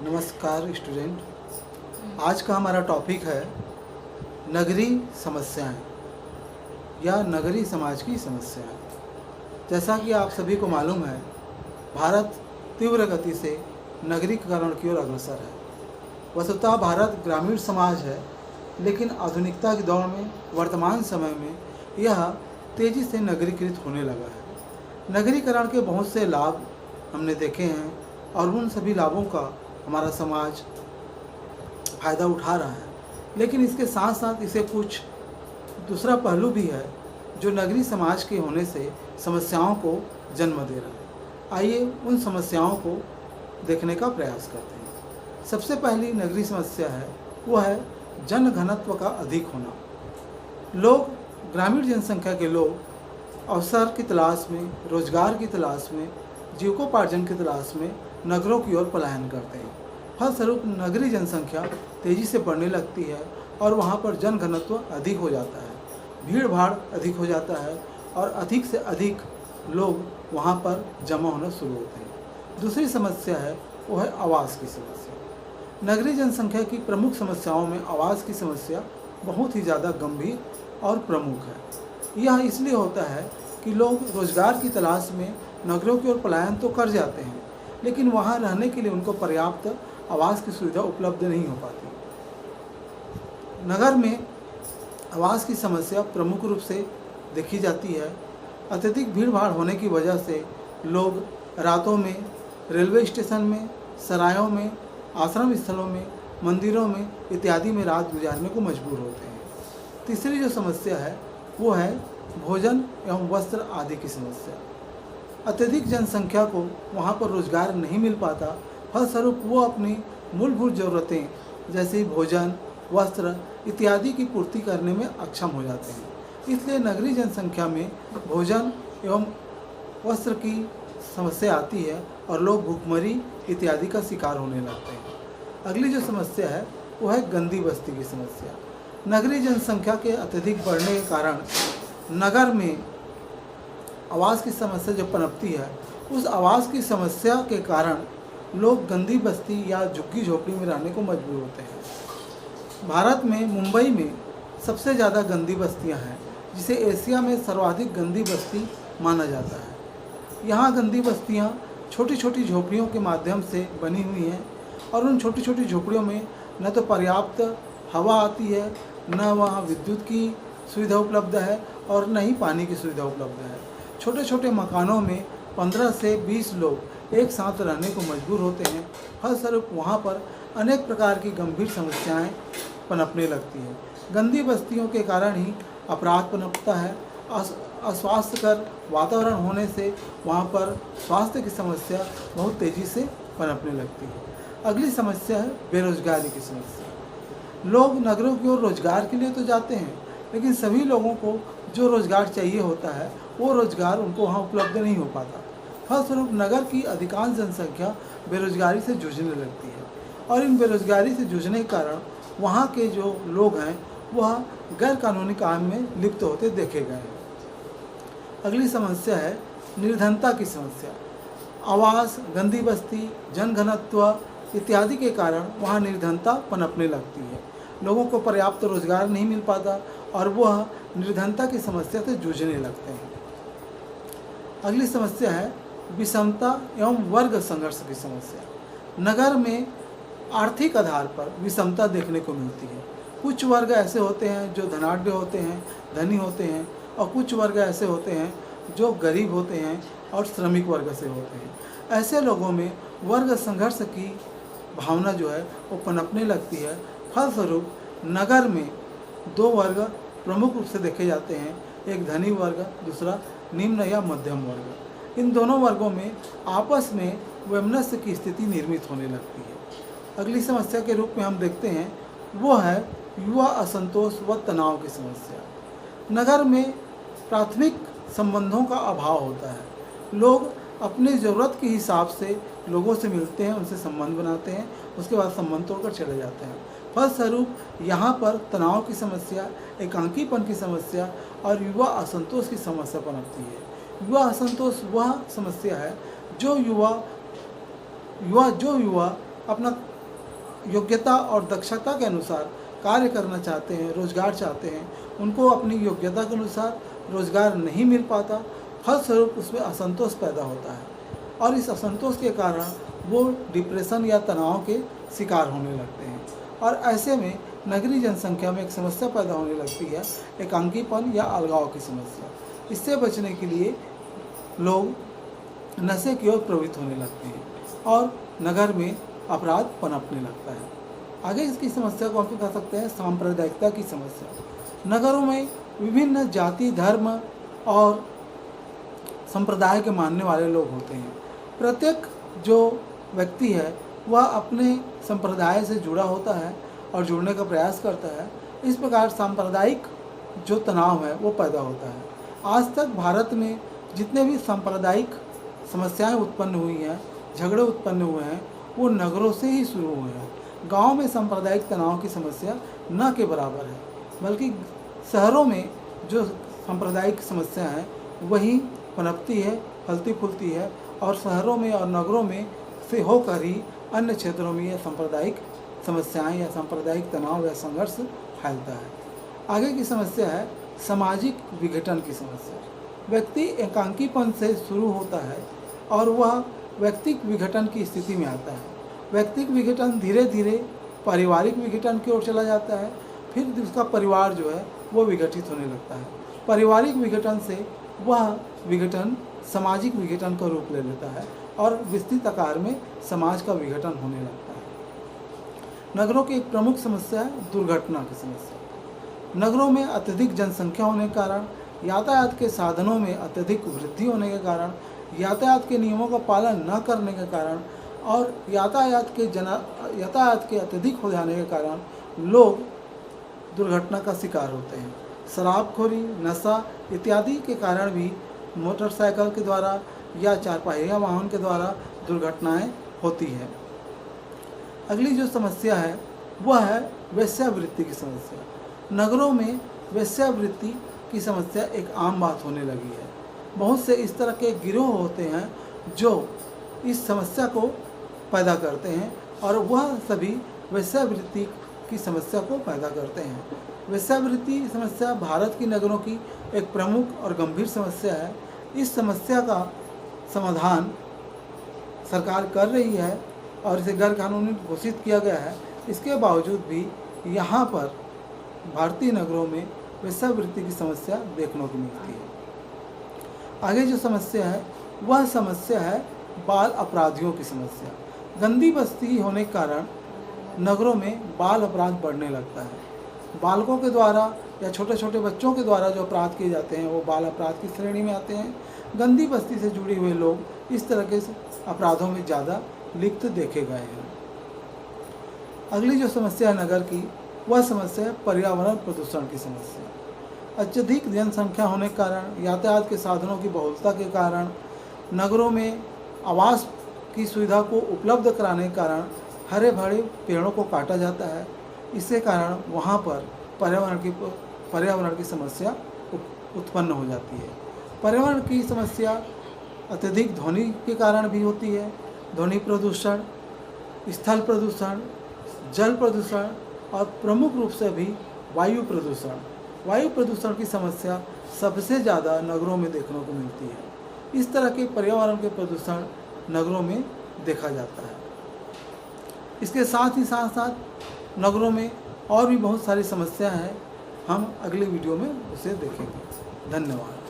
नमस्कार स्टूडेंट। आज का हमारा टॉपिक है नगरीय समस्याएं या नगरीय समाज की समस्याएं। जैसा कि आप सभी को मालूम है, भारत तीव्र गति से नगरीकरण की ओर अग्रसर है। वस्तुतः भारत ग्रामीण समाज है, लेकिन आधुनिकता के दौर में वर्तमान समय में यह तेज़ी से नगरीकृत होने लगा है। नगरीकरण के बहुत से लाभ हमने देखे हैं और उन सभी लाभों का हमारा समाज फ़ायदा उठा रहा है, लेकिन इसके साथ साथ इसे कुछ दूसरा पहलू भी है जो नगरीय समाज के होने से समस्याओं को जन्म दे रहा है। आइए उन समस्याओं को देखने का प्रयास करते हैं। सबसे पहली नगरीय समस्या है वो है जनघनत्व का अधिक होना। ग्रामीण जनसंख्या के लोग अवसर की तलाश में, रोजगार की तलाश में, जीविकोपार्जन की तलाश में नगरों की ओर पलायन करते हैं। फलस्वरूप नगरीय जनसंख्या तेज़ी से बढ़ने लगती है और वहाँ पर जनघनत्व अधिक हो जाता है, भीड़ भाड़ अधिक हो जाता है और अधिक से अधिक लोग वहाँ पर जमा होना शुरू होते हैं। दूसरी समस्या है वो है आवास की समस्या। नगरीय जनसंख्या की प्रमुख समस्याओं में आवास की समस्या बहुत ही ज़्यादा गंभीर और प्रमुख है। यह इसलिए होता है कि लोग रोजगार की तलाश में नगरों की ओर पलायन तो कर जाते हैं, लेकिन वहाँ रहने के लिए उनको पर्याप्त आवास की सुविधा उपलब्ध नहीं हो पाती। नगर में आवास की समस्या प्रमुख रूप से देखी जाती है। अत्यधिक भीड़ भाड़ होने की वजह से लोग रातों में रेलवे स्टेशन में, सरायों में, आश्रम स्थलों में, मंदिरों में इत्यादि में रात गुजारने को मजबूर होते हैं। तीसरी जो समस्या है वो है भोजन एवं वस्त्र आदि की समस्या। अत्यधिक जनसंख्या को वहाँ पर रोजगार नहीं मिल पाता, फलस्वरूप वो अपनी मूलभूत ज़रूरतें जैसे भोजन, वस्त्र इत्यादि की पूर्ति करने में अक्षम हो जाते हैं। इसलिए नगरीय जनसंख्या में भोजन एवं वस्त्र की समस्या आती है और लोग भूखमरी इत्यादि का शिकार होने लगते हैं। अगली जो समस्या है वो है गंदी बस्ती की समस्या। नगरीय जनसंख्या के अत्यधिक बढ़ने के कारण नगर में आवास की समस्या जो पनपती है, उस आवास की समस्या के कारण लोग गंदी बस्ती या झुग्गी झोपड़ी में रहने को मजबूर होते हैं। भारत में मुंबई में सबसे ज़्यादा गंदी बस्तियां हैं, जिसे एशिया में सर्वाधिक गंदी बस्ती माना जाता है। यहाँ गंदी बस्तियां छोटी छोटी झोपड़ियों के माध्यम से बनी हुई हैं और उन छोटी छोटी झोपड़ियों में न तो पर्याप्त हवा आती है, न वहाँ विद्युत की सुविधा उपलब्ध है और न ही पानी की सुविधा उपलब्ध है। छोटे छोटे मकानों में 15 से 20 लोग एक साथ रहने को मजबूर होते हैं। फलस्वरूप वहाँ पर अनेक प्रकार की गंभीर समस्याएं पनपने लगती हैं। गंदी बस्तियों के कारण ही अपराध पनपता है। अस्वास्थ्यकर वातावरण होने से वहाँ पर स्वास्थ्य की समस्या बहुत तेज़ी से पनपने लगती है। अगली समस्या है बेरोजगारी की समस्या। लोग नगरों की ओर रोजगार के लिए तो जाते हैं, लेकिन सभी लोगों को जो रोजगार चाहिए होता है वो रोजगार उनको वहाँ उपलब्ध नहीं हो पाता। फलस्वरूप नगर की अधिकांश जनसंख्या बेरोजगारी से जूझने लगती है और इन बेरोजगारी से जूझने के कारण वहाँ के जो लोग हैं वह गैर कानूनी काम में लिप्त होते देखे गए हैं। अगली समस्या है निर्धनता की समस्या। आवास, गंदी बस्ती, जनघनत्व इत्यादि के कारण वहाँ निर्धनता पनपने लगती है। लोगों को पर्याप्त रोजगार नहीं मिल पाता और वह निर्धनता की समस्या से जूझने लगते हैं। अगली समस्या है विषमता एवं वर्ग संघर्ष की समस्या। नगर में आर्थिक आधार पर विषमता देखने को मिलती है। कुछ वर्ग ऐसे होते हैं जो धनाढ्य होते हैं, धनी होते हैं, और कुछ वर्ग ऐसे होते हैं जो गरीब होते हैं और श्रमिक वर्ग से होते हैं। ऐसे लोगों में वर्ग संघर्ष की भावना जो है वो पनपने लगती है। फलस्वरूप नगर में दो वर्ग प्रमुख रूप से देखे जाते हैं, एक धनी वर्ग, दूसरा निम्न या मध्यम वर्ग। इन दोनों वर्गों में आपस में वैमनस्य की स्थिति निर्मित होने लगती है। अगली समस्या के रूप में हम देखते हैं वो है युवा असंतोष व तनाव की समस्या। नगर में प्राथमिक संबंधों का अभाव होता है। लोग अपनी ज़रूरत के हिसाब से लोगों से मिलते हैं, उनसे संबंध बनाते हैं, उसके बाद संबंध तोड़कर चले जाते हैं। फलस्वरूप यहाँ पर तनाव की समस्या, एकांकीपन की समस्या और युवा असंतोष की समस्या पनपती है। युवा असंतोष वह समस्या है जो युवा अपना योग्यता और दक्षता के अनुसार कार्य करना चाहते हैं, रोजगार चाहते हैं, उनको अपनी योग्यता के अनुसार रोजगार नहीं मिल पाता, फलस्वरूप उसमें असंतोष पैदा होता है और इस असंतोष के कारण वो डिप्रेशन या तनाव के शिकार होने लगते हैं। और ऐसे में नगरीय जनसंख्या में एक समस्या पैदा होने लगती है, एकांकीपन या अलगाव की समस्या। इससे बचने के लिए लोग नशे की ओर प्रवृत्त होने लगते हैं और नगर में अपराध पनपने लगता है। आगे इसकी समस्या को हम कह सकते हैं सांप्रदायिकता की समस्या। नगरों में विभिन्न जाति, धर्म और संप्रदाय के मानने वाले लोग होते हैं। प्रत्येक जो व्यक्ति है वह अपने संप्रदाय से जुड़ा होता है और जुड़ने का प्रयास करता है। इस प्रकार सांप्रदायिक जो तनाव है वो पैदा होता है। आज तक भारत में जितने भी सांप्रदायिक समस्याएं उत्पन्न हुई हैं, झगड़े उत्पन्न हुए हैं, वो नगरों से ही शुरू हुए हैं। गांव में सांप्रदायिक तनाव की समस्या न के बराबर है, बल्कि शहरों में जो सांप्रदायिक समस्या है वही पनपती है, फलती फूलती है और शहरों में और नगरों में से होकर ही अन्य क्षेत्रों में यह सांप्रदायिक समस्याएं या सांप्रदायिक तनाव या संघर्ष फैलता है। आगे की समस्या है सामाजिक विघटन की समस्या। व्यक्ति एकांकीपन से शुरू होता है और वह व्यक्तिक विघटन की स्थिति में आता है। व्यक्तिक विघटन धीरे धीरे पारिवारिक विघटन की ओर चला जाता है, फिर उसका परिवार जो है वो विघटित होने लगता है। पारिवारिक विघटन से वह विघटन सामाजिक विघटन का रूप ले लेता है और विस्तृत आकार में समाज का विघटन होने लगता है। नगरों की एक प्रमुख समस्या है दुर्घटना की समस्या। नगरों में अत्यधिक जनसंख्या होने के कारण, यातायात के साधनों में अत्यधिक वृद्धि होने के कारण, यातायात के नियमों का पालन न करने के कारण और यातायात के अत्यधिक हो जाने के कारण लोग दुर्घटना का शिकार होते हैं। शराबखोरी, नशा इत्यादि के कारण भी मोटरसाइकिल के द्वारा या चारपहिया वाहन के द्वारा दुर्घटनाएं होती है। अगली जो समस्या है वह है वेश्यावृत्ति की समस्या। नगरों में वेश्यावृत्ति की समस्या एक आम बात होने लगी है। बहुत से इस तरह के गिरोह होते हैं जो इस समस्या को पैदा करते हैं और वह सभी वेश्यावृत्ति की समस्या को पैदा करते हैं। वेश्यावृत्ति समस्या भारत की नगरों की एक प्रमुख और गंभीर समस्या है। इस समस्या का समाधान सरकार कर रही है और इसे गैर कानूनी घोषित किया गया है। इसके बावजूद भी यहाँ पर भारतीय नगरों में वेश्यावृत्ति की समस्या देखने को मिलती है। आगे जो समस्या है वह समस्या है बाल अपराधियों की समस्या। गंदी बस्ती होने के कारण नगरों में बाल अपराध बढ़ने लगता है। बालकों के द्वारा या छोटे छोटे बच्चों के द्वारा जो अपराध किए जाते हैं वो बाल अपराध की श्रेणी में आते हैं। गंदी बस्ती से जुड़े हुए लोग इस तरह के अपराधों में ज़्यादा लिप्त देखे गए हैं। अगली जो समस्या है नगर की वह समस्या है पर्यावरण प्रदूषण की समस्या। अत्यधिक जनसंख्या होने के कारण, यातायात के साधनों की बहुलता के कारण, नगरों में आवास की सुविधा को उपलब्ध कराने के कारण हरे भरे पेड़ों को काटा जाता है। इसके कारण वहाँ पर पर्यावरण की समस्या उत्पन्न हो जाती है। पर्यावरण की समस्या अत्यधिक ध्वनि के कारण भी होती है। ध्वनि प्रदूषण, स्थल प्रदूषण, जल प्रदूषण और प्रमुख रूप से भी वायु प्रदूषण। वायु प्रदूषण की समस्या सबसे ज़्यादा नगरों में देखने को मिलती है। इस तरह के पर्यावरण के प्रदूषण नगरों में देखा जाता है। इसके साथ ही साथ नगरों में और भी बहुत सारी समस्या हैं। हम अगले वीडियो में उसे देखेंगे। धन्यवाद।